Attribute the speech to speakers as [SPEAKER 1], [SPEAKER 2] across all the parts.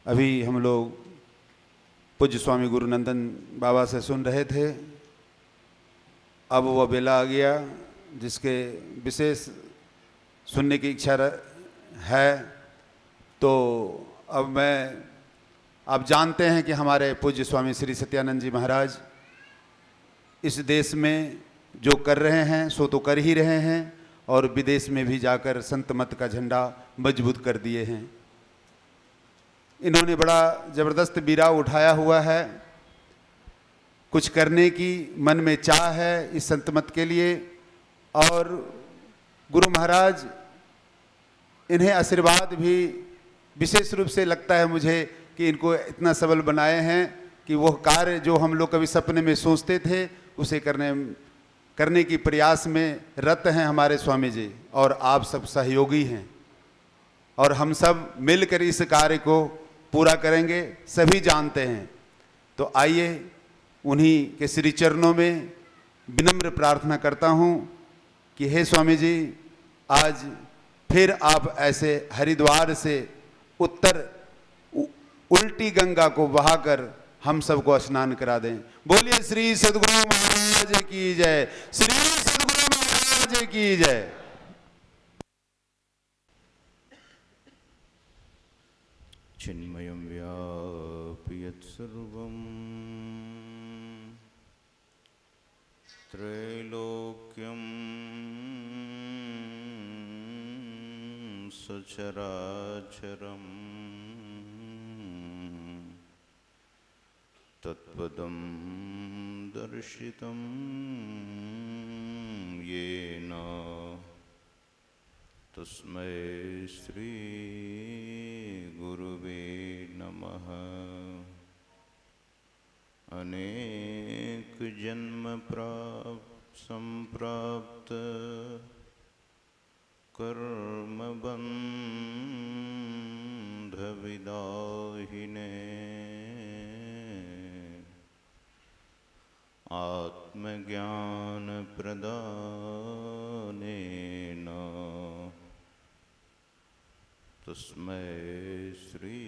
[SPEAKER 1] अभी हम लोग पूज्य स्वामी गुरुनंदन बाबा से सुन रहे थे। अब वह बेला आ गया जिसके विशेष सुनने की इच्छा है। तो अब आप जानते हैं कि हमारे पूज्य स्वामी श्री सत्यानंद जी महाराज इस देश में जो कर रहे हैं सो तो कर ही रहे हैं, और विदेश में भी जाकर संत मत का झंडा मजबूत कर दिए हैं। इन्होंने बड़ा ज़बरदस्त बीरा उठाया हुआ है। कुछ करने की मन में चाह है इस संत मत के लिए, और गुरु महाराज इन्हें आशीर्वाद भी विशेष रूप से लगता है मुझे कि इनको इतना सबल बनाए हैं कि वह कार्य जो हम लोग कभी सपने में सोचते थे उसे करने की प्रयास में रत हैं हमारे स्वामी जी, और आप सब सहयोगी हैं, और हम सब मिलकर इस कार्य को पूरा करेंगे, सभी जानते हैं। तो आइए उन्हीं के श्री चरणों में विनम्र प्रार्थना करता हूँ कि हे स्वामी जी, आज फिर आप ऐसे हरिद्वार से उत्तर उल्टी गंगा को बहाकर हम सबको स्नान करा दें। बोलिए श्री सद्गुरु महाराज की जय, श्री सद्गुरु महाराज की जय।
[SPEAKER 2] चिन्मयं व्यापि यत्सर्वं त्रैलोक्यं सचराचरं तत्पदं दर्शितं येन तस्मै श्री गुरुवे नमः। अनेक जन्म संप्राप्त कर्मबंध विदाहिने आत्मज्ञान प्रदानेन तस्मै श्री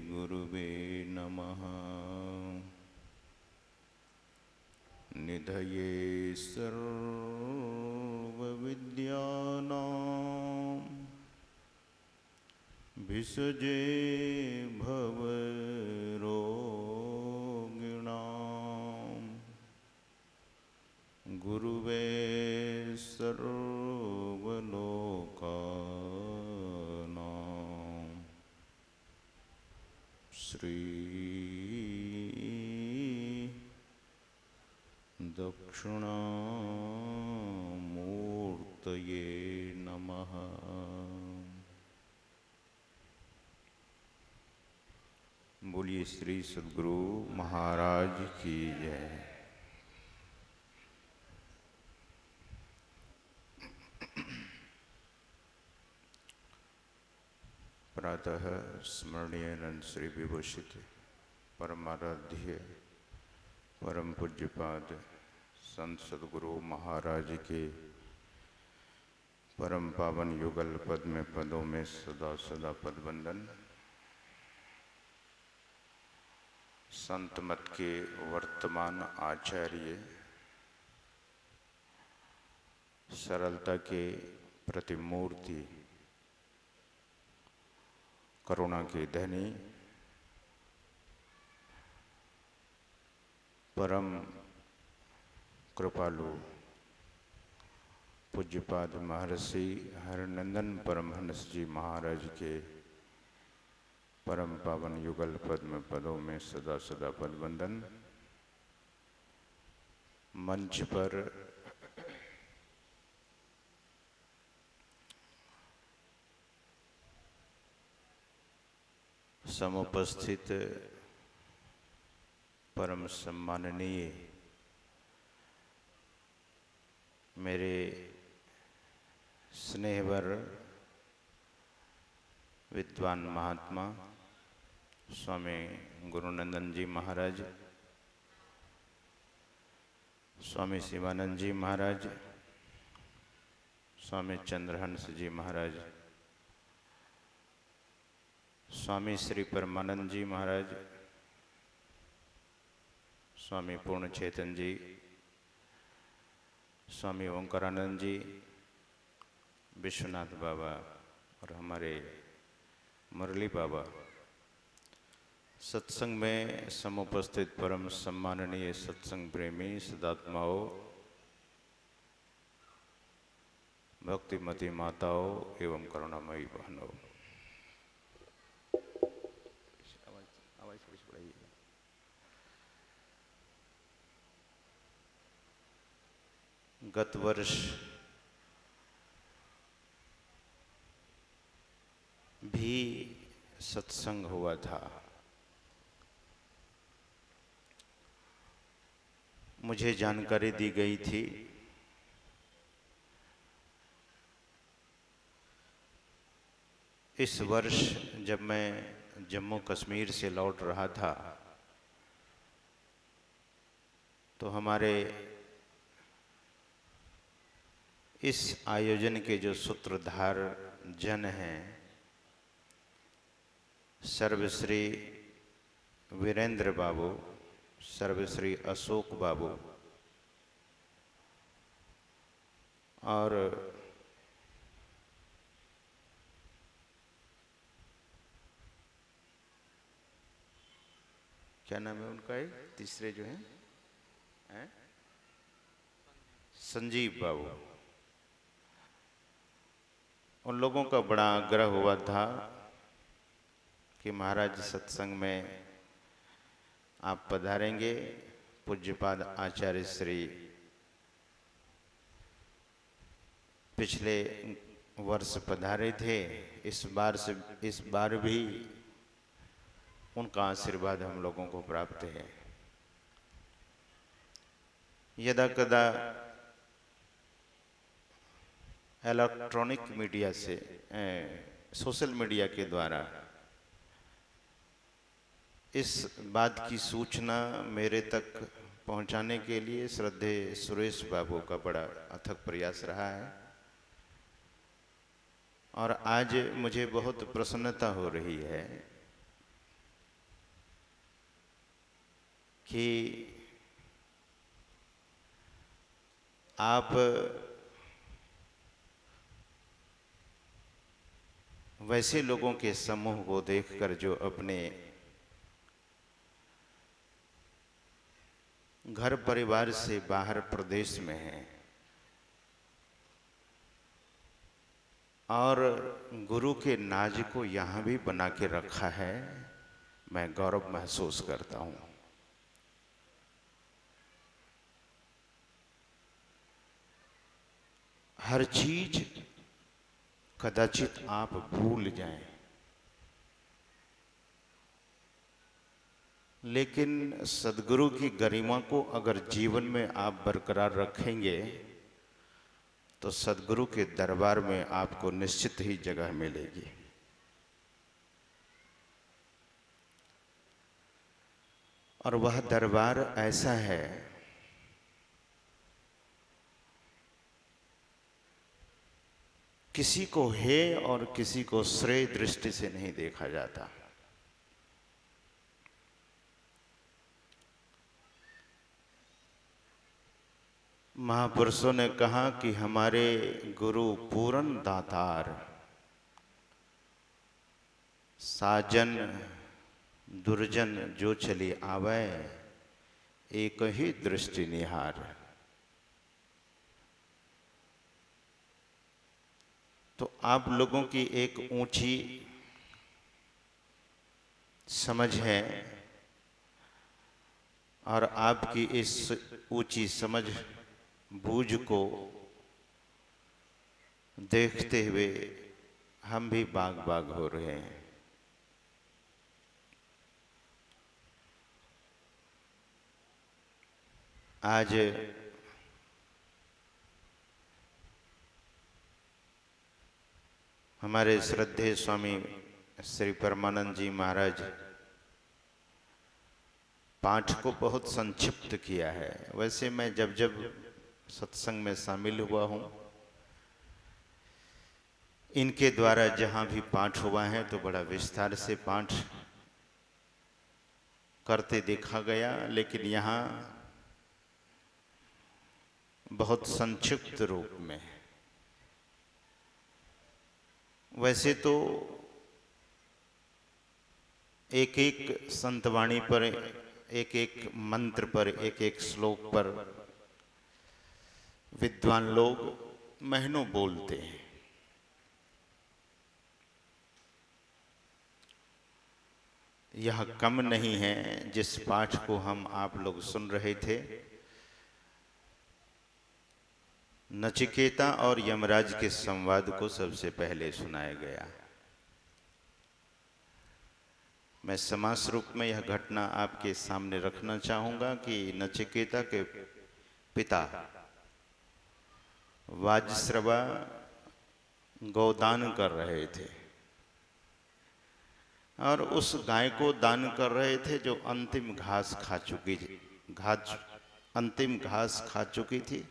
[SPEAKER 2] गुरुवे नमः। निधये सर्वविद्यानां भिषजे भवरोगिणां गुरुवे सर्वलोकानां श्री दक्षिणामूर्तये नमः। बोलिए श्री सद्गुरु महाराज की जय। प्रातः स्मरणीय अनंत श्री विभूषित परमाराध्य परम पूज्यपाद संत सद्गुरु महाराज के परम पावन युगल पद में पदों में सदा सदा पदबंधन। संत मत के वर्तमान आचार्य, सरलता के प्रतिमूर्ति, करुणा के धनी, परम कृपालु पूज्यपाद महर्षि हरनंदन परमहंस जी महाराज के परम पावन युगल पद में पदों में सदा सदा पदबंधन। मंच पर समुपस्थित परम सम्माननीय मेरे स्नेहवर विद्वान महात्मा स्वामी गुरुनंदन जी महाराज, स्वामी शिवानंद जी महाराज, स्वामी चंद्रहंस जी महाराज, स्वामी श्री परमानंद जी महाराज, स्वामी पूर्ण चेतन जी, स्वामी ओंकारानंद जी, विश्वनाथ बाबा और हमारे मुरली बाबा, सत्संग में समुपस्थित परम सम्माननीय सत्संग प्रेमी सदात्माओं, भक्तिमती माताओं एवं करुणामयी बहनों, गत वर्ष भी सत्संग हुआ था। मुझे जानकारी दी गई थी इस वर्ष जब मैं जम्मू कश्मीर से लौट रहा था तो हमारे इस आयोजन के जो सूत्रधार जन हैं, सर्वश्री वीरेंद्र बाबू, सर्वश्री अशोक बाबू और क्या नाम है उनका, एक तीसरे जो हैं संजीव बाबू, उन लोगों का बड़ा आग्रह हुआ था कि महाराज सत्संग में आप पधारेंगे। पूज्यपाद आचार्य श्री पिछले वर्ष पधारे थे, इस बार भी उनका आशीर्वाद हम लोगों को प्राप्त है। यदा कदा इलेक्ट्रॉनिक मीडिया से, सोशल मीडिया के द्वारा इस बात की सूचना मेरे तक पहुंचाने के लिए श्रद्धेय सुरेश बाबू का बड़ा अथक प्रयास रहा है और आज मुझे बहुत प्रसन्नता हो रही है कि आप वैसे लोगों के समूह को देखकर जो अपने घर परिवार से बाहर प्रदेश में हैं और गुरु के नाज को यहाँ भी बना के रखा है, मैं गौरव महसूस करता हूँ। हर चीज कदाचित आप भूल जाएं, लेकिन सदगुरु की गरिमा को अगर जीवन में आप बरकरार रखेंगे तो सदगुरु के दरबार में आपको निश्चित ही जगह मिलेगी। और वह दरबार ऐसा है किसी को हे और किसी को श्रेय दृष्टि से नहीं देखा जाता। महापुरुषों ने कहा कि हमारे गुरु पूरन दातार, साजन दुर्जन जो चली आवे, एक ही दृष्टि निहार। तो आप लोगों की एक ऊंची समझ है और आपकी इस ऊंची समझ बूझ को देखते हुए हम भी बाग बाग हो रहे हैं। आज हमारे श्रद्धेय स्वामी श्री परमानंद जी महाराज पाठ को बहुत संक्षिप्त किया है। वैसे मैं जब जब सत्संग में शामिल हुआ हूँ इनके द्वारा जहाँ भी पाठ हुआ है तो बड़ा विस्तार से पाठ करते देखा गया, लेकिन यहाँ बहुत संक्षिप्त रूप में। वैसे तो एक एक संतवाणी पर, एक एक मंत्र पर, एक एक श्लोक पर विद्वान लोग महीनों बोलते हैं। यह कम नहीं है जिस पाठ को हम आप लोग सुन रहे थे। नचिकेता और यमराज के संवाद को सबसे पहले सुनाया गया। मैं समास रूप में यह घटना आपके सामने रखना चाहूंगा कि नचिकेता के पिता वाजश्रवा गौदान कर रहे थे और उस गाय को दान कर रहे थे जो अंतिम घास खा चुकी थी, अंतिम घास खा चुकी थी।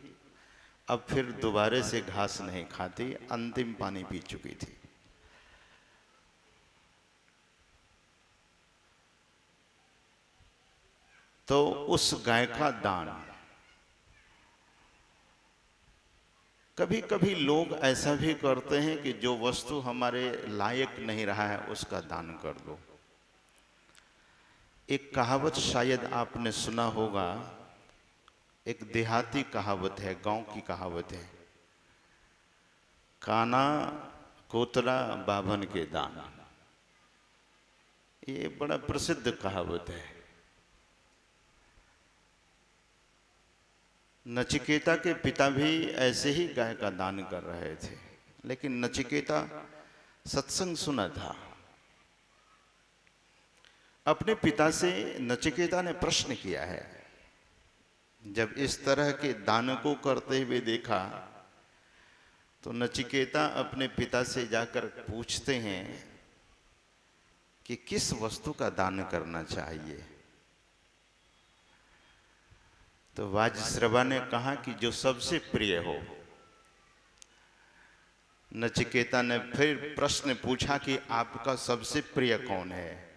[SPEAKER 2] अब फिर दोबारे से घास नहीं खाती, अंतिम पानी पी चुकी थी। तो उस गाय का दान, कभी कभी लोग ऐसा भी करते हैं कि जो वस्तु हमारे लायक नहीं रहा है उसका दान कर दो। एक कहावत शायद आपने सुना होगा, एक देहाती कहावत है, गांव की कहावत है, काना कोतरा बाभन के दान। ये बड़ा प्रसिद्ध कहावत है। नचिकेता के पिता भी ऐसे ही गाय का दान कर रहे थे, लेकिन नचिकेता सत्संग सुना था। अपने पिता से नचिकेता ने प्रश्न किया है। जब इस तरह के दान को करते हुए देखा तो नचिकेता अपने पिता से जाकर पूछते हैं कि किस वस्तु का दान करना चाहिए। तो वाजश्रवा ने कहा कि जो सबसे प्रिय हो। नचिकेता ने फिर प्रश्न पूछा कि आपका सबसे प्रिय कौन है।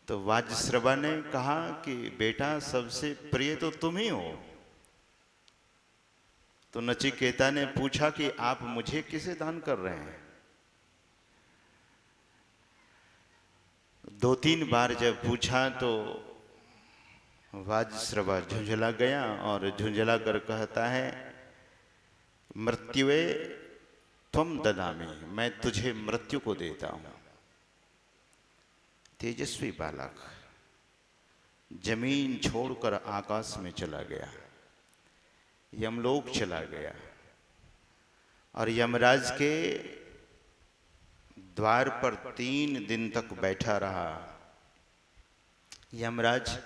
[SPEAKER 2] तो वाजश्रवा ने कहा कि बेटा सबसे प्रिय तो तुम ही हो। तो नचिकेता ने पूछा कि आप मुझे किसे दान कर रहे हैं। 2-3 बार जब पूछा तो वाजश्रवा झुंझला गया और झुंझला कर कहता है, मृत्युवे त्वम ददामि, मैं तुझे मृत्यु को देता हूं। तेजस्वी बालक जमीन छोड़कर आकाश में चला गया, यमलोक चला गया और यमराज के द्वार पर 3 दिन तक बैठा रहा। यमराज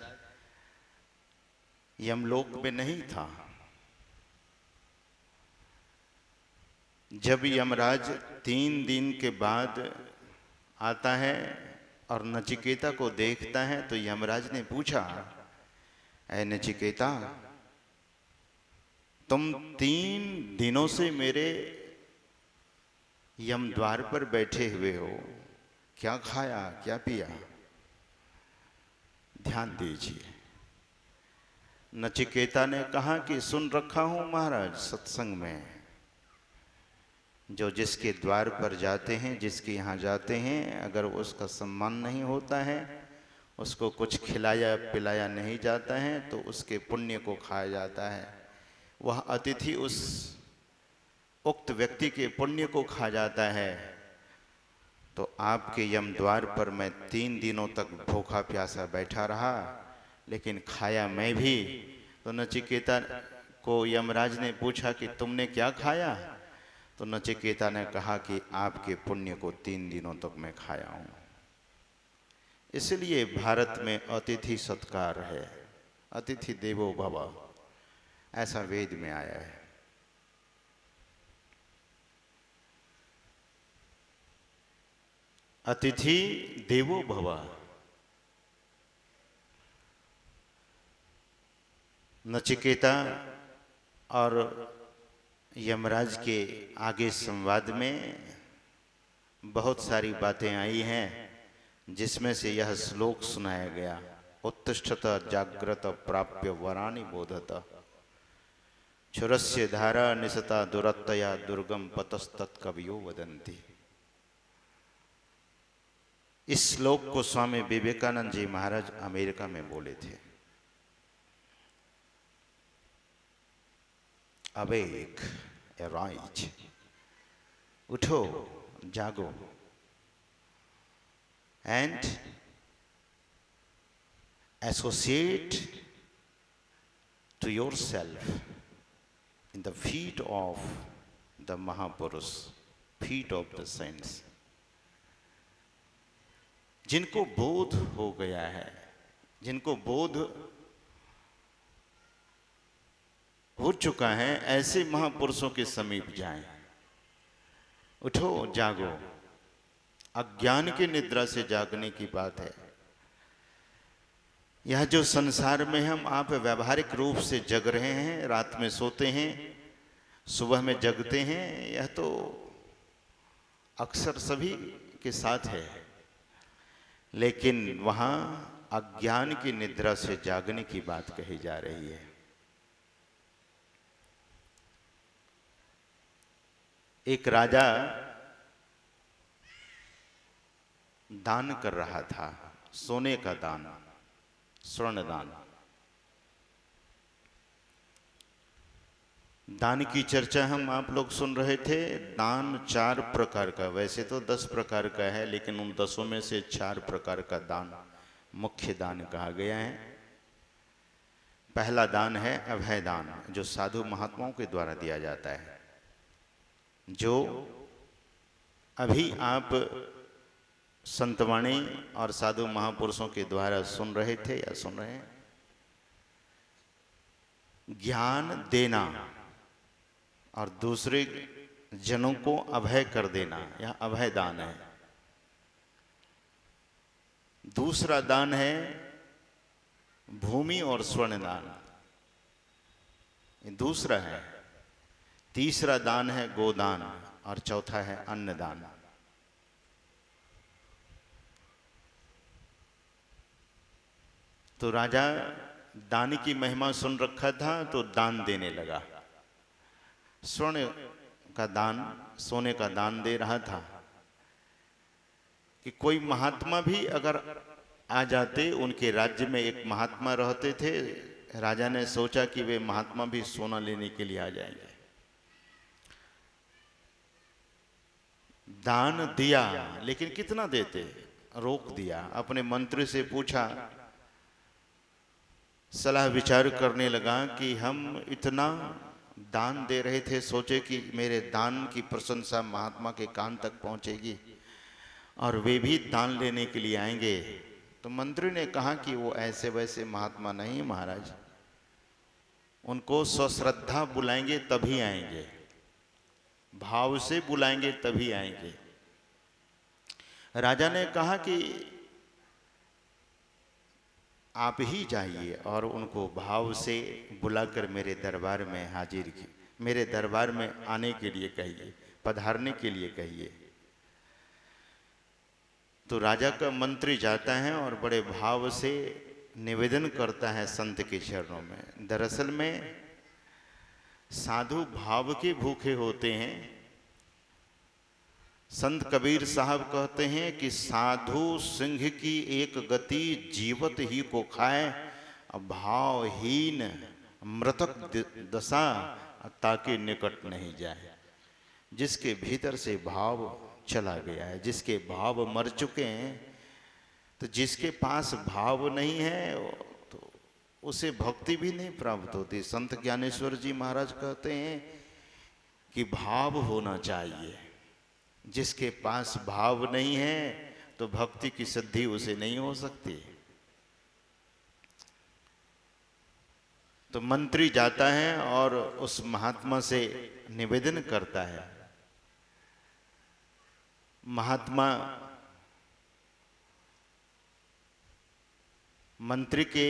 [SPEAKER 2] यमलोक में नहीं था। जब यमराज 3 दिन के बाद आता है और नचिकेता को देखता है तो यमराज ने पूछा, ऐ नचिकेता, तुम 3 दिनों से मेरे यम द्वार पर बैठे हुए हो, क्या खाया क्या पिया? ध्यान दीजिए। नचिकेता ने कहा कि सुन रखा हूं महाराज सत्संग में, जो जिसके द्वार पर जाते हैं, जिसके यहाँ जाते हैं, अगर उसका सम्मान नहीं होता है, उसको कुछ खिलाया पिलाया नहीं जाता है तो उसके पुण्य को खाया जाता है। वह अतिथि उस उक्त व्यक्ति के पुण्य को खा जाता है। तो आपके यम द्वार पर मैं 3 दिनों तक भूखा प्यासा बैठा रहा, लेकिन खाया मैं भी। तो नचिकेता को यमराज ने पूछा कि तुमने क्या खाया? तो नचिकेता ने कहा कि आपके पुण्य को 3 दिनों तक मैं खाया हूं। इसलिए भारत में अतिथि सत्कार है, अतिथि देवो भव, ऐसा वेद में आया है। अतिथि देवो भव। नचिकेता और यमराज के आगे संवाद में बहुत सारी बातें आई हैं, जिसमें से यह श्लोक सुनाया गया। उत्तिष्ठत जाग्रत प्राप्य वराणि बोधत, क्षुरस्य धारा निसता दुरत्तया दुर्गम पतस्तत्कवियो वदन्ति। इस श्लोक को स्वामी विवेकानंद जी महाराज अमेरिका में बोले थे। अवेक, अराइज, उठो, जागो, and associate to yourself in the feet of the Mahapurush, feet of the saints। जिनको बोध हो गया है, जिनको बोध हो चुका है, ऐसे महापुरुषों के समीप जाएं। उठो, जागो। अज्ञान की निद्रा से जागने की बात है। यह जो संसार में हम आप व्यवहारिक रूप से जग रहे हैं, रात में सोते हैं, सुबह में जगते हैं, यह तो अक्सर सभी के साथ है। लेकिन वहां अज्ञान की निद्रा से जागने की बात कही जा रही है। एक राजा दान कर रहा था, सोने का दान, स्वर्ण दान। दान की चर्चा हम आप लोग सुन रहे थे। दान 4 प्रकार का, वैसे तो 10 प्रकार का है, लेकिन उन 10 में से 4 प्रकार का दान मुख्य दान कहा गया है। पहला दान है अभय दान, जो साधु महात्माओं के द्वारा दिया जाता है। जो अभी आप संतवाणी और साधु महापुरुषों के द्वारा सुन रहे थे या सुन रहे हैं। ज्ञान देना और दूसरे जनों को अभय कर देना, यह अभय दान है। दूसरा दान है भूमि और स्वर्ण दान, ये दूसरा है। तीसरा दान है गोदान और चौथा है अन्नदान। तो राजा दान की महिमा सुन रखा था, तो दान देने लगा। स्वर्ण का दान, सोने का दान दे रहा था कि कोई महात्मा भी अगर आ जाते, उनके राज्य में एक महात्मा रहते थे। राजा ने सोचा कि वे महात्मा भी सोना लेने के लिए आ जाएंगे। दान दिया, लेकिन कितना देते, रोक दिया। अपने मंत्री से पूछा, सलाह विचार करने लगा कि हम इतना दान दे रहे थे, सोचे कि मेरे दान की प्रशंसा महात्मा के कान तक पहुंचेगी और वे भी दान लेने के लिए आएंगे। तो मंत्री ने कहा कि वो ऐसे वैसे महात्मा नहीं महाराज, उनको स्वश्रद्धा बुलाएंगे तभी आएंगे, भाव से बुलाएंगे तभी आएंगे। राजा ने कहा कि आप ही जाइए और उनको भाव से बुलाकर मेरे दरबार में हाजिर की, मेरे दरबार में आने के लिए कहिए, पधारने के लिए कहिए। तो राजा का मंत्री जाता है और बड़े भाव से निवेदन करता है संत के चरणों में। दरअसल में साधु भाव के भूखे होते हैं। संत कबीर साहब कहते हैं कि साधु सिंह की एक गति जीवत ही को खाए, भावहीन मृतक दशा ताकि निकट नहीं जाए। जिसके भीतर से भाव चला गया है, जिसके भाव मर चुके हैं, तो जिसके पास भाव नहीं है तो उसे भक्ति भी नहीं प्राप्त होती। संत ज्ञानेश्वर जी महाराज कहते हैं कि भाव होना चाहिए। जिसके पास भाव नहीं है तो भक्ति की सिद्धि उसे नहीं हो सकती। तो मंत्री जाता है और उस महात्मा से निवेदन करता है। महात्मा मंत्री के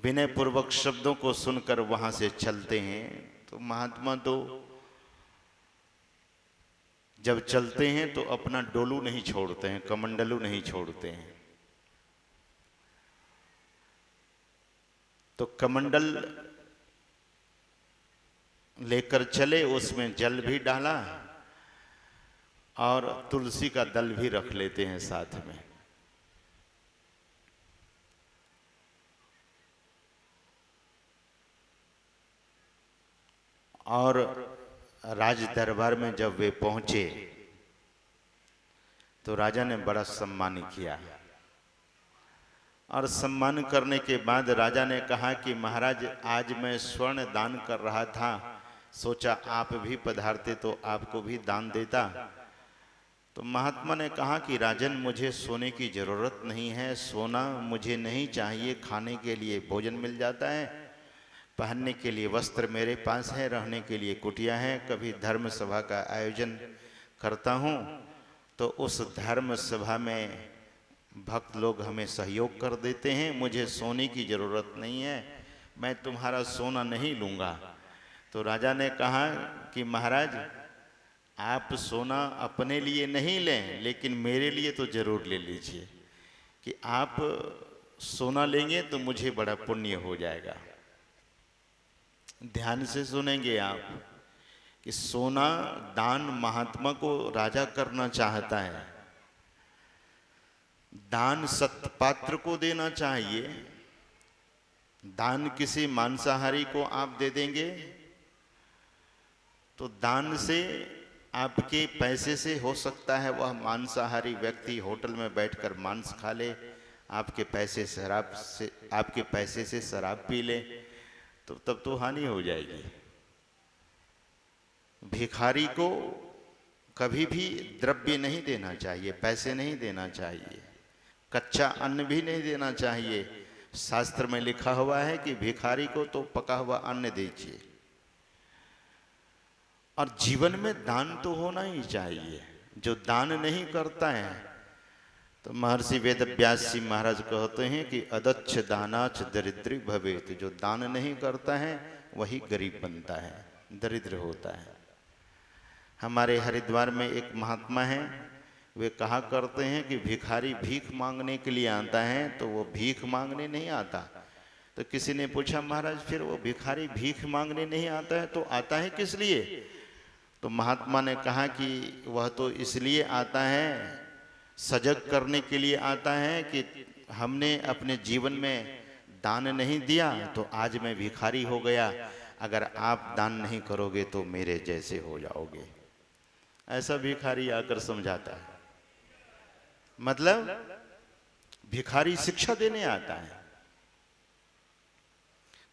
[SPEAKER 2] विनय पूर्वक शब्दों को सुनकर वहां से चलते हैं। तो महात्मा तो जब चलते हैं तो अपना डोलू नहीं छोड़ते हैं, कमंडलू नहीं छोड़ते हैं। तो कमंडल लेकर चले, उसमें जल भी डाला और तुलसी का दल भी रख लेते हैं साथ में। और राज दरबार में जब वे पहुंचे तो राजा ने बड़ा सम्मान किया, और सम्मान करने के बाद राजा ने कहा कि महाराज, आज मैं स्वर्ण दान कर रहा था, सोचा आप भी पधारते तो आपको भी दान देता। तो महात्मा ने कहा कि राजन, मुझे सोने की जरूरत नहीं है, सोना मुझे नहीं चाहिए, खाने के लिए भोजन मिल जाता है, पहनने के लिए वस्त्र मेरे पास है, रहने के लिए कुटिया है। कभी धर्म सभा का आयोजन करता हूँ तो उस धर्म सभा में भक्त लोग हमें सहयोग कर देते हैं, मुझे सोने की जरूरत नहीं है, मैं तुम्हारा सोना नहीं लूँगा। तो राजा ने कहा कि महाराज, आप सोना अपने लिए नहीं लें, लेकिन मेरे लिए तो जरूर ले लीजिए, कि आप सोना लेंगे तो मुझे बड़ा पुण्य हो जाएगा। ध्यान से सुनेंगे आप कि सोना दान महात्मा को राजा करना चाहता है। दान सत्पात्र को देना चाहिए। दान किसी मांसाहारी को आप दे देंगे तो दान से आपके पैसे से हो सकता है वह मांसाहारी व्यक्ति होटल में बैठकर मांस खा ले, आपके पैसे से शराब पी ले, तो तब तो हानि हो जाएगी। भिखारी को कभी भी द्रव्य नहीं देना चाहिए, पैसे नहीं देना चाहिए, कच्चा अन्न भी नहीं देना चाहिए। शास्त्र में लिखा हुआ है कि भिखारी को तो पका हुआ अन्न दीजिए। और जीवन में दान तो होना ही चाहिए। जो दान नहीं करता है, तो महर्षि वेदव्यास जी महाराज कहते हैं कि अदच्छ दानाच दरिद्री भवेत। जो दान नहीं करता है वही गरीब बनता है, दरिद्र होता है। हमारे हरिद्वार में एक महात्मा हैं, वे कहा करते हैं कि भिखारी भीख मांगने के लिए आता है तो वो भीख मांगने नहीं आता। तो किसी ने पूछा, महाराज फिर वो भिखारी भीख मांगने नहीं आता है तो आता है किस लिए? तो महात्मा ने कहा कि वह तो इसलिए आता है, सजग करने के लिए आता है कि हमने अपने जीवन में दान नहीं दिया तो आज मैं भिखारी हो गया, अगर आप दान नहीं करोगे तो मेरे जैसे हो जाओगे। ऐसा भिखारी आकर समझाता है। मतलब भिखारी शिक्षा देने आता है।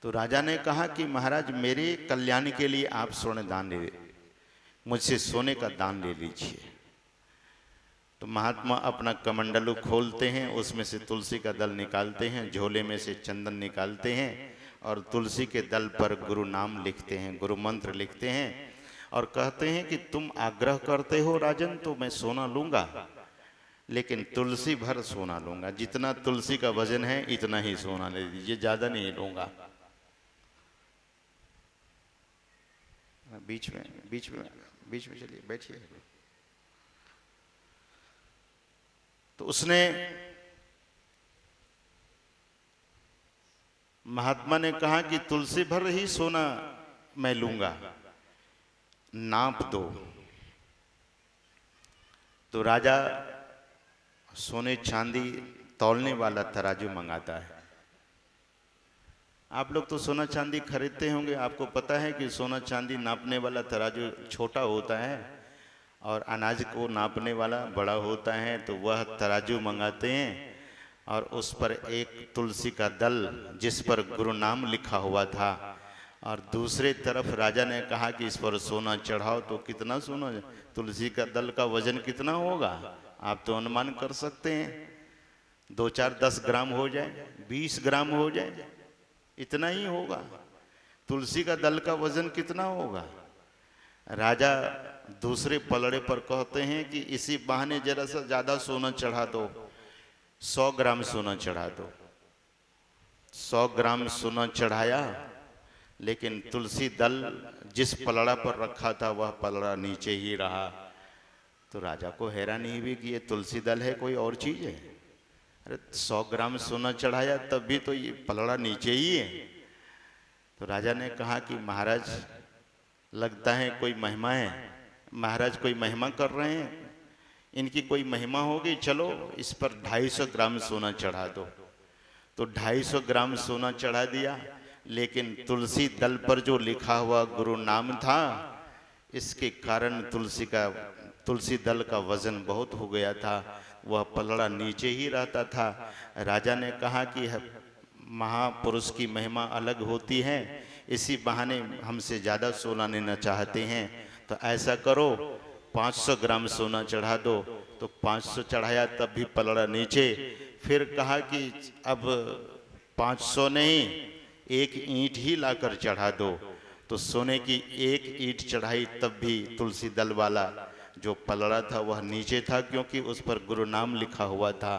[SPEAKER 2] तो राजा ने कहा कि महाराज, मेरे कल्याण के लिए आप स्वर्ण दान ले, मुझसे सोने का दान ले लीजिए। तो महात्मा अपना कमंडलू खोलते हैं, उसमें से तुलसी का दल निकालते हैं, झोले में से चंदन निकालते हैं और तुलसी के दल पर गुरु नाम लिखते हैं, गुरु मंत्र लिखते हैं और कहते हैं कि तुम आग्रह करते हो राजन तो मैं सोना लूंगा, लेकिन तुलसी भर सोना लूंगा। जितना तुलसी का वजन है इतना ही सोना ले लीजिए, ज्यादा नहीं लूंगा। बीच में चलिए, बैठिए। तो उसने, महात्मा ने कहा कि तुलसी भर ही सोना मैं लूंगा, नाप दो। तो राजा सोने चांदी तौलने वाला तराजू मंगाता है। आप लोग तो सोना चांदी खरीदते होंगे, आपको पता है कि सोना चांदी नापने वाला तराजू छोटा होता है और अनाज को नापने वाला बड़ा होता है। तो वह तराजू मंगाते हैं और उस पर एक तुलसी का दल जिस पर गुरु नाम लिखा हुआ था, और दूसरे तरफ राजा ने कहा कि इस पर सोना चढ़ाओ। तो कितना सोना, तुलसी का दल का वजन कितना होगा आप तो अनुमान कर सकते हैं। 2, 4, 10 ग्राम हो जाए, 20 ग्राम हो जाए, इतना ही होगा। तुलसी का दल का वजन कितना होगा? राजा दूसरे पलड़े पर कहते हैं कि इसी बहाने जरा सा ज्यादा सोना चढ़ा दो, 100 ग्राम सोना चढ़ा दो। 100 ग्राम सोना चढ़ाया, लेकिन तुलसी दल जिस पलड़ा पर रखा था वह पलड़ा नीचे ही रहा। तो राजा को हैरानी हुई कि ये तुलसी दल है कोई और चीज है। अरे 100 ग्राम सोना चढ़ाया तब भी तो ये पलड़ा नीचे ही है। तो राजा ने कहा कि महाराज लगता है कोई महिमा है, महाराज कोई महिमा कर रहे हैं, इनकी कोई महिमा होगी, चलो इस पर 250 ग्राम सोना चढ़ा दो। तो 250 ग्राम सोना चढ़ा दिया, लेकिन तुलसी दल पर जो लिखा हुआ गुरु नाम था, इसके कारण तुलसी दल का वजन बहुत हो गया था, वह पलड़ा नीचे ही रहता था। राजा ने कहा कि महापुरुष की महिमा अलग होती है, इसी बहाने हमसे ज़्यादा सोना लेना चाहते हैं, तो ऐसा करो 500 ग्राम सोना चढ़ा दो। तो 500 चढ़ाया तब भी पलड़ा नीचे। फिर कहा कि अब 500 नहीं, एक ईंट ही लाकर चढ़ा दो। तो सोने की एक ईंट चढ़ाई तब भी तुलसी दल वाला जो पलड़ा था वह नीचे था, क्योंकि उस पर गुरु नाम लिखा हुआ था।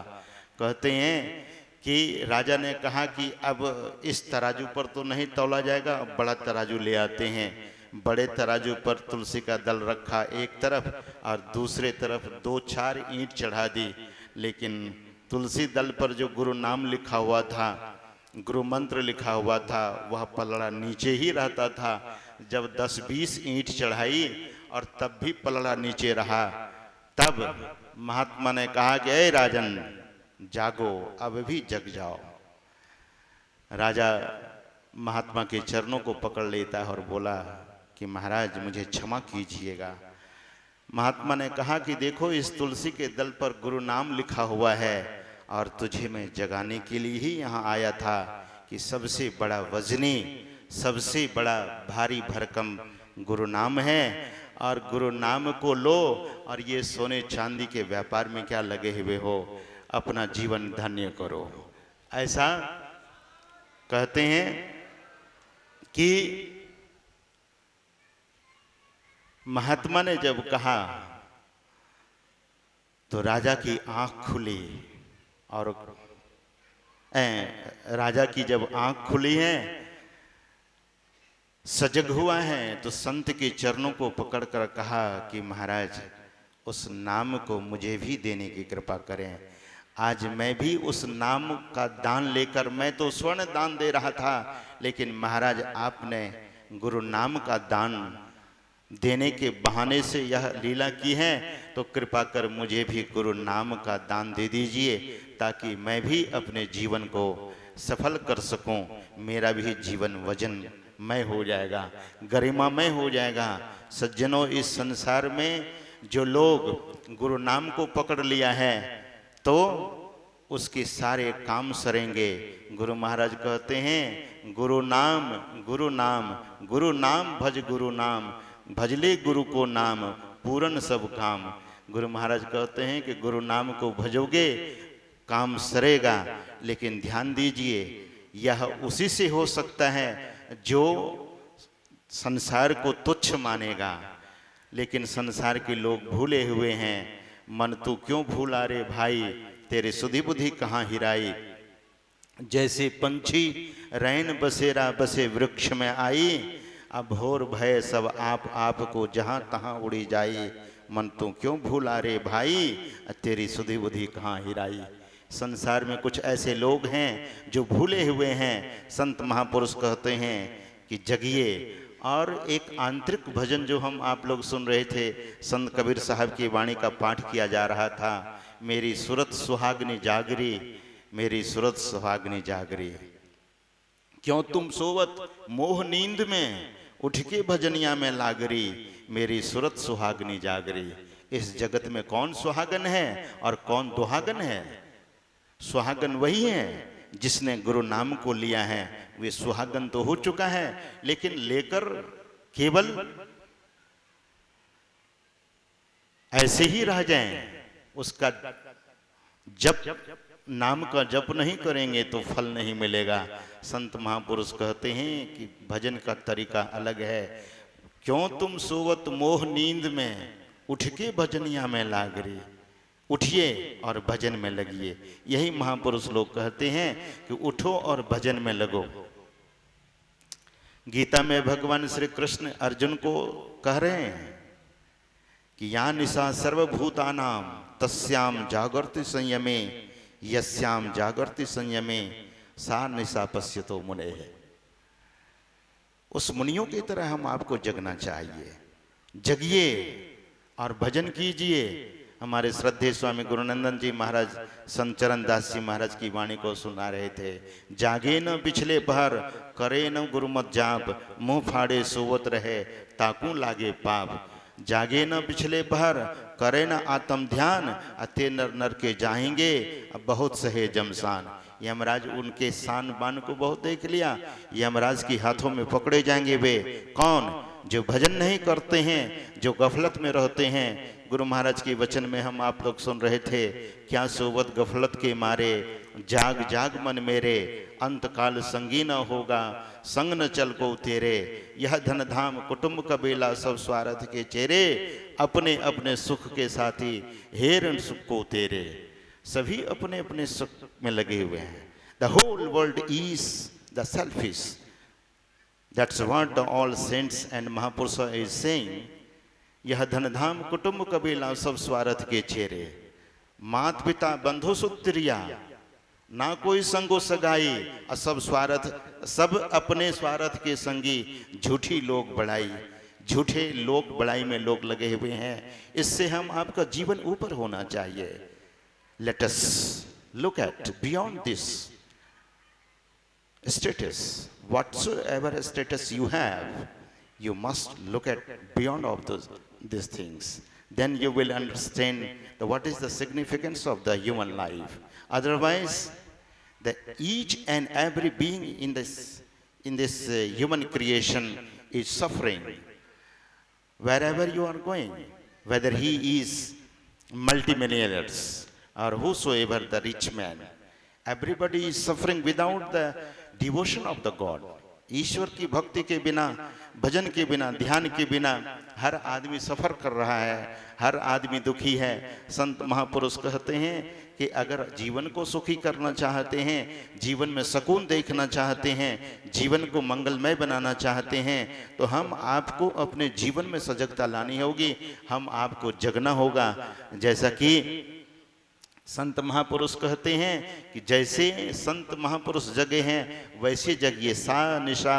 [SPEAKER 2] कहते हैं कि राजा ने कहा कि अब इस तराजू पर तो नहीं तौला जाएगा, अब बड़ा तराजू ले आते हैं। बड़े तराजू पर तुलसी का दल रखा एक तरफ और दूसरे तरफ 2-4 ईंट चढ़ा दी, लेकिन तुलसी दल पर जो गुरु नाम लिखा हुआ था, गुरु मंत्र लिखा हुआ था, वह पलड़ा नीचे ही रहता था। जब 10-20 ईंट चढ़ाई और तब भी पलड़ा नीचे रहा, तब महात्मा ने कहा कि ए राजन जागो, अब भी जग जाओ। राजा महात्मा के चरणों को पकड़ लेता है और बोला कि महाराज मुझे क्षमा कीजिएगा। महात्मा ने कहा कि देखो इस तुलसी के दल पर गुरु नाम लिखा हुआ है और तुझे मैं जगाने के लिए ही यहाँ आया था कि सबसे बड़ा वजनी, सबसे बड़ा भारी भरकम गुरु नाम है, और गुरु नाम को लो और ये सोने चांदी के व्यापार में क्या लगे हुए हो, अपना जीवन धन्य करो। ऐसा कहते हैं कि महात्मा ने जब कहा तो राजा की आंख खुली, और राजा की जब आंख खुली है, सजग हुआ है, तो संत के चरणों को पकड़कर कहा कि महाराज उस नाम को मुझे भी देने की कृपा करें। आज मैं भी उस नाम का दान लेकर, मैं तो स्वर्ण दान दे रहा था, लेकिन महाराज आपने गुरु नाम का दान देने के बहाने से यह लीला की है, तो कृपा कर मुझे भी गुरु नाम का दान दे दीजिए, ताकि मैं भी अपने जीवन को सफल कर सकूं, मेरा भी जीवन वजनमय हो जाएगा, गरिमामय हो जाएगा। सज्जनों, इस संसार में जो लोग गुरु नाम को पकड़ लिया है तो उसके सारे काम सरेंगे। गुरु महाराज कहते हैं गुरु नाम गुरु नाम, गुरु नाम भज गुरु नाम, भजले गुरु को नाम पूरन सब काम। गुरु महाराज कहते हैं कि गुरु नाम को भजोगे काम सरेगा, लेकिन ध्यान दीजिए यह उसी से हो सकता है जो संसार को तुच्छ मानेगा। लेकिन संसार के लोग भूले हुए हैं। मन तू क्यों भूला रे भाई, तेरे सुधि बुद्धि कहाँ हिराई। जैसे पंछी रैन बसेरा बसे वृक्ष में आई, अब भोर भय सब आप को जहाँ तहाँ उड़ी जाई। मन तू क्यों भूला रे भाई, तेरी सुधि बुद्धि कहाँ हिराई। संसार में कुछ ऐसे लोग हैं जो भूले हुए हैं। संत महापुरुष कहते हैं कि जगिए। और एक आंतरिक भजन जो हम आप लोग सुन रहे थे, संत कबीर साहब की वाणी का पाठ किया जा रहा था। मेरी सुरत सुहागनी जागरी, मेरी सुरत सुहागनी जागरी, क्यों तुम सोवत मोह नींद में, उठ के भजनिया में लागरी, मेरी सुरत सुहागनी जागरी। इस जगत में कौन सुहागन है और कौन दुहागन है? सुहागन वही है जिसने गुरु नाम को लिया है। वे सुहागन तो हो चुका है, लेकिन लेकर केवल ऐसे ही रह जाएं, उसका जप नाम का जप नहीं करेंगे तो फल नहीं मिलेगा। संत महापुरुष कहते हैं कि भजन का तरीका अलग है। क्यों तुम सोवत मोह नींद में, उठ के भजनिया में लागरी। उठिए और भजन में लगिए। यही महापुरुष लोग कहते हैं कि उठो और भजन में लगो। गीता में भगवान श्री कृष्ण अर्जुन को कह रहे हैं कि या निशा सर्वभूतानां तस्याम जागर्ति संयमे यस्याम जागर्ति संयमे सा निशा पश्यतो मुने है। उस मुनियों की तरह हम आपको जगना चाहिए। जगिए और भजन कीजिए। हमारे श्रद्धेय स्वामी गुरुनंदन जी महाराज संत चरण दास जी महाराज की वाणी को सुना रहे थे। जागे न पिछले पहर, करे न गुरुमत जाप, मुंह फाड़े सोवत रहे ताकू लागे पाप। जागे न पिछले पहर, करे न आत्म ध्यान, अते नर नर के जाएंगे अब बहुत सहे जमसान। यमराज उनके शान बान को बहुत देख लिया। यमराज के हाथों में पकड़े जाएंगे वे कौन? जो भजन नहीं करते हैं, जो गफलत में रहते हैं। गुरु महाराज के वचन में हम आप लोग सुन रहे थे, क्या सोवत गफलत के मारे, जाग जाग मन मेरे, अंत काल संगी न होगा, संग न चल को तेरे। यह धन धाम कुटुंब कबीला सब स्वार्थ के चेहरे, अपने अपने सुख के साथी हेरन सुख को तेरे। सभी अपने अपने सुख में लगे हुए हैं। The whole world is the selfish. That's what the all saints and महापुरुष इज सेइंग। यह धनधाम कुटुंब कबीला सब स्वार्थ के चेहरे, मात पिता बंधु सुत्रिया, ना कोई संगो सगाई, और सब स्वार्थ, सब अपने स्वार्थ के संगी। झूठी लोग बड़ाई, झूठे लोग बड़ाई में लोग लगे हुए हैं। इससे हम आपका जीवन ऊपर होना चाहिए। Let us look at beyond this status. Whatsoever status you have, you must look at beyond of these things. Then you will understand what is the significance of the human life. Otherwise, each and every being in this human creation is suffering. Wherever you are going, whether he is multimillionaires or whosoever the rich man, everybody is suffering without the devotion of the God. ईश्वर की भक्ति के बिना, भजन के बिना, ध्यान के बिना हर आदमी सफर कर रहा है, हर आदमी दुखी है। संत महापुरुष कहते हैं कि अगर जीवन को सुखी करना चाहते हैं, जीवन में सुकून देखना चाहते हैं, जीवन को मंगलमय बनाना चाहते हैं, तो हम आपको अपने जीवन में सजगता लानी होगी। हम आपको जगना होगा। जैसा कि संत महापुरुष कहते हैं कि जैसे संत महापुरुष जगे हैं वैसे जगिए। सा निशा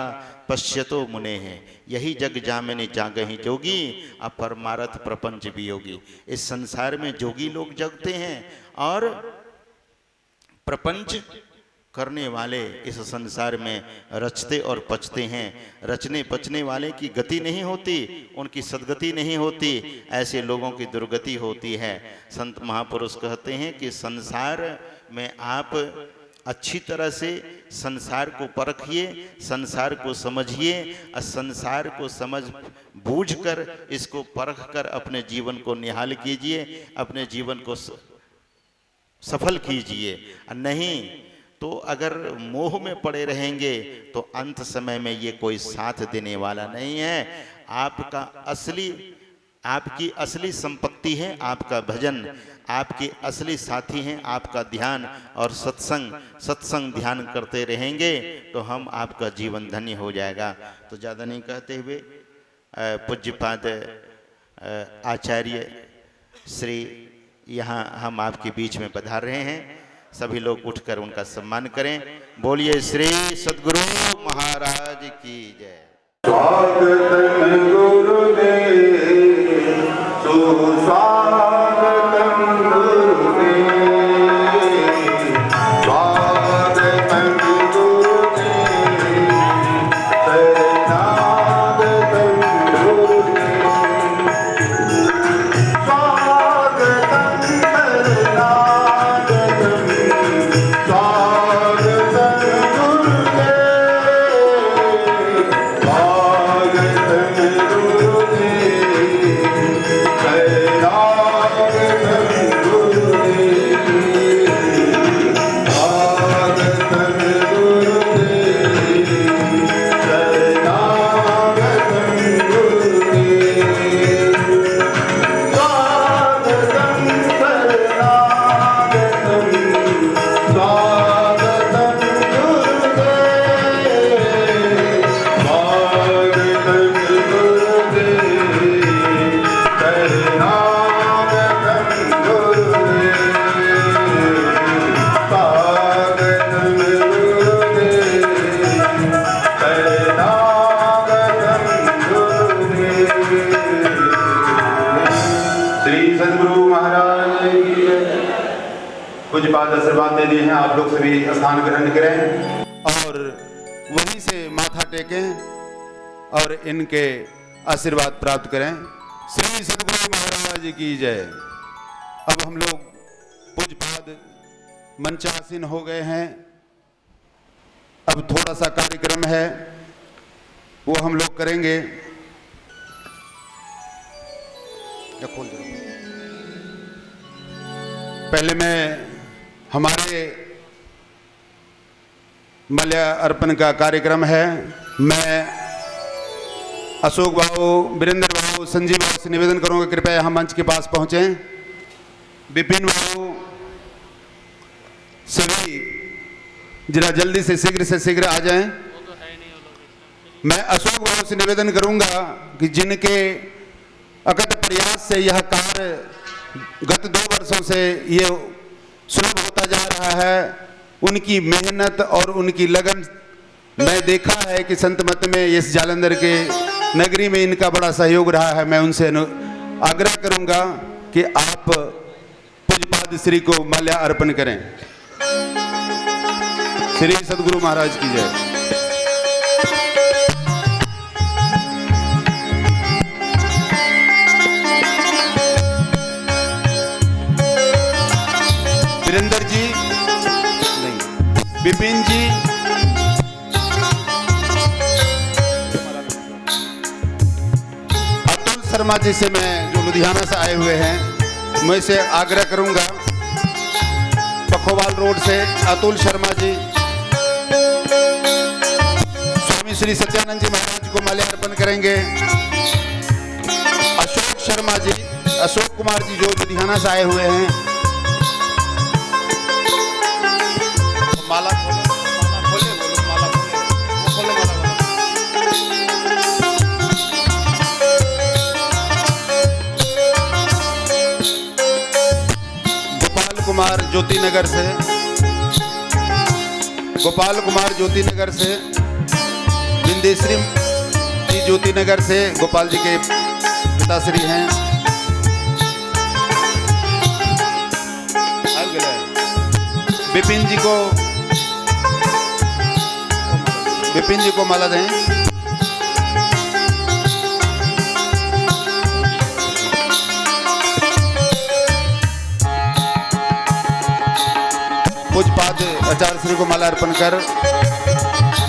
[SPEAKER 2] पश्यतो मुने हैं। यही जग जामिनी जागहि जोगी, अब परमारथ प्रपंच वियोगी। इस संसार में जोगी लोग जगते हैं और प्रपंच करने वाले इस संसार में रचते और पचते हैं। रचने पचने वाले की गति नहीं होती, उनकी सदगति नहीं होती, ऐसे लोगों की दुर्गति होती है। संत महापुरुष कहते हैं कि संसार में आप अच्छी तरह से संसार को परखिए, संसार को समझिए और संसार को समझ बूझ कर, इसको परख कर अपने जीवन को निहाल कीजिए, अपने जीवन को सफल कीजिए। नहीं तो अगर मोह में पड़े रहेंगे तो अंत समय में ये कोई साथ देने वाला नहीं है। आपका आपकी असली संपत्ति है आपका भजन, आपके असली साथी हैं आपका ध्यान और सत्संग ध्यान करते रहेंगे तो हम आपका जीवन धन्य हो जाएगा। तो ज़्यादा नहीं कहते हुए पूज्यपाद आचार्य श्री यहाँ हम आपके बीच में पधार रहे हैं। सभी लोग उठकर उनका सम्मान करें। बोलिए श्री सद्गुरु महाराज की जय।
[SPEAKER 3] स्वागतम गुरुदेव, सुस्वागतम गुरुदेव, स्वागतम गुरुदेव, शरणागतम गुरुदेव, स्वागतम शरणागतम, स्वागतम गुरुदेव, स्वागतम गुरुदेव, शरणागतम
[SPEAKER 1] पूज्यपाद आशीर्वाद दे दिए हैं, आप लोग सभी स्थान ग्रहण करें और वहीं से माथा टेकें और इनके आशीर्वाद प्राप्त करें। श्री सद्गुरु महाराज की जय। अब हम लोग पूज्यपाद मंचासीन हो गए हैं। अब थोड़ा सा कार्यक्रम है वो हम लोग करेंगे। या खोल दो। पहले मैं हमारे माल्या अर्पण का कार्यक्रम है। मैं अशोक बाबू, वीरेंद्र बाबू, संजीव बाबू से निवेदन करूंगा कृपया यहाँ मंच के पास पहुंचे। विपिन बाबू सभी जरा जल्दी से शीघ्र आ जाएं। मैं अशोक बाबू से निवेदन करूंगा कि जिनके अकथ प्रयास से यह कार्य गत 2 वर्षों से ये सुलभ होता जा रहा है, उनकी मेहनत और उनकी लगन मैं देखा है कि संत मत में इस जालंधर के नगरी में इनका बड़ा सहयोग रहा है। मैं उनसे आग्रह करूंगा कि आप पूज्यपाद श्री को माल्या अर्पण करें। श्री सद्गुरु महाराज की जय। वीरेंद्र जी नहीं, विपिन जी, अतुल शर्मा जी से मैं जो लुधियाना से आए हुए हैं, मैं से आग्रह करूंगा पखोवाल रोड से अतुल शर्मा जी स्वामी श्री सत्यानंद जी महाराज को माल्यार्पण करेंगे। अशोक शर्मा जी, अशोक कुमार जी जो लुधियाना से आए हुए हैं, माला खोलो, माला खोले, बोलो माला खोले, वो खोलो माला खोलो। गोपाल कुमार ज्योति नगर से, गोपाल कुमार ज्योति नगर से, बिंदेश्री जी ज्योति नगर से, गोपाल जी के पिताश्री हैं। विपिन जी को माला दें। पूज्यपाद आचार्य श्री को माला अर्पण कर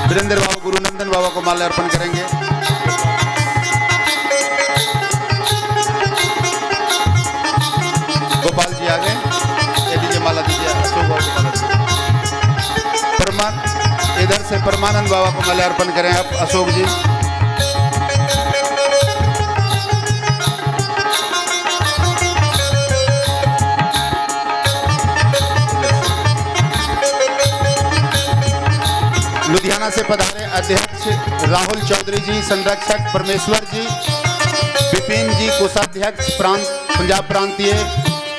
[SPEAKER 1] वीरेंद्र बाबू, गुरु नंदन बाबा को माला अर्पण करेंगे। गोपाल जी आगे, ये दीजिए माला दीजिए अशोक बाबू को माला दीजिए। इधर से परमानंद बाबा को माला अर्पण करें आप अशोक जी। लुधियाना से पधारे अध्यक्ष राहुल चौधरी जी, संरक्षक परमेश्वर जी, विपिन जी कोषाध्यक्ष पंजाब प्रांतीय,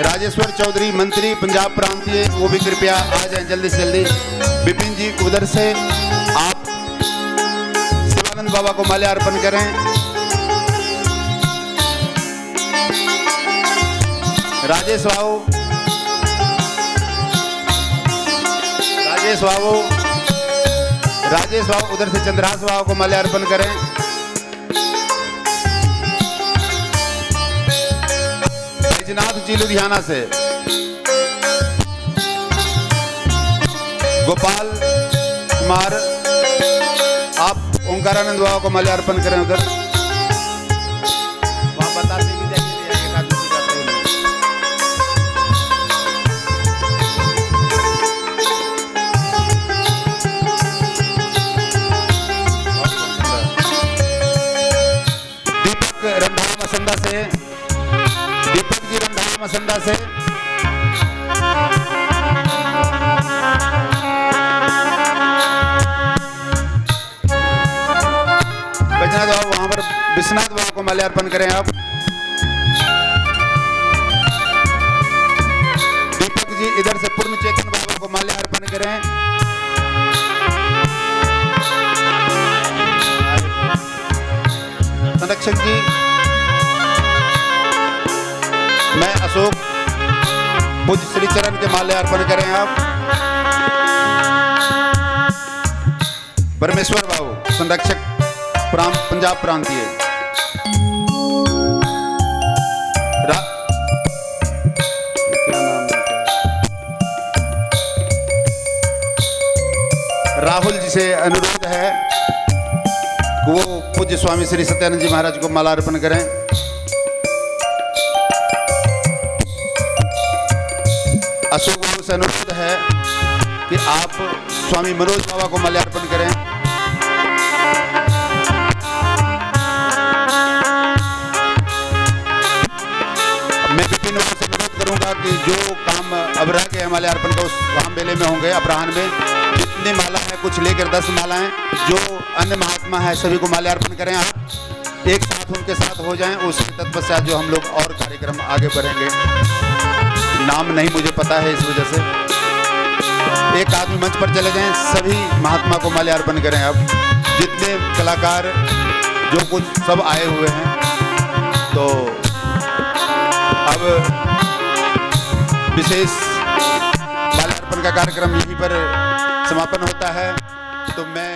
[SPEAKER 1] राजेश्वर चौधरी मंत्री पंजाब प्रांतीय, वो भी कृपया आ जाएं जल्दी से जल्दी। विपिन जी उधर से आप शिवानंद बाबा को माल्यार्पण करें। राजेश बाबू उधर से चंद्रहास बाबू को माल्यार्पण करें। बैजनाथ जी लुधियाना से, गोपाल कुमार आप ओंकारानंद बाबा को माल्यार्पण करें उधर। वहां बताते भी जाइए। दीपक जी रंधावा मसंदा से, बैजनाथ बाबू वहां पर विश्वनाथ बाबू को माल्यार्पण करें आप। दीपक जी इधर से पूर्ण चेतन बाबू को माल्यार्पण करें। संरक्षक जी मैं अशोक पूज्य श्री चरण के माले अर्पण करें आप। परमेश्वर बाबू संरक्षक पंजाब प्रांतीय। राहुल जी से अनुरोध है कि वो पूज्य स्वामी श्री सत्यानंद जी महाराज को माला अर्पण करें। अशोक बाबू से अनुरोध है कि आप स्वामी मनोज बाबा को माल्यार्पण करें। मैं विपिन बाबू से अनुरोध करूंगा कि जो काम अब रह गए माल्यार्पण का उस वहां मेले में होंगे अपराह्न में, जितनी माला है कुछ लेकर 10 मालाएं, जो अन्य महात्मा है सभी को माल्यार्पण करें। आप एक साथ उनके साथ हो जाएं, उसके तत्पश्चात जो हम लोग और कार्यक्रम आगे बढ़ेंगे। नाम नहीं मुझे पता है, इस वजह से एक आदमी मंच पर चले जाएं, सभी महात्मा को माल्यार्पण करें। अब जितने कलाकार जो कुछ सब आए हुए हैं, तो अब विशेष माल्यार्पण का कार्यक्रम यहीं पर समापन होता है। तो मैं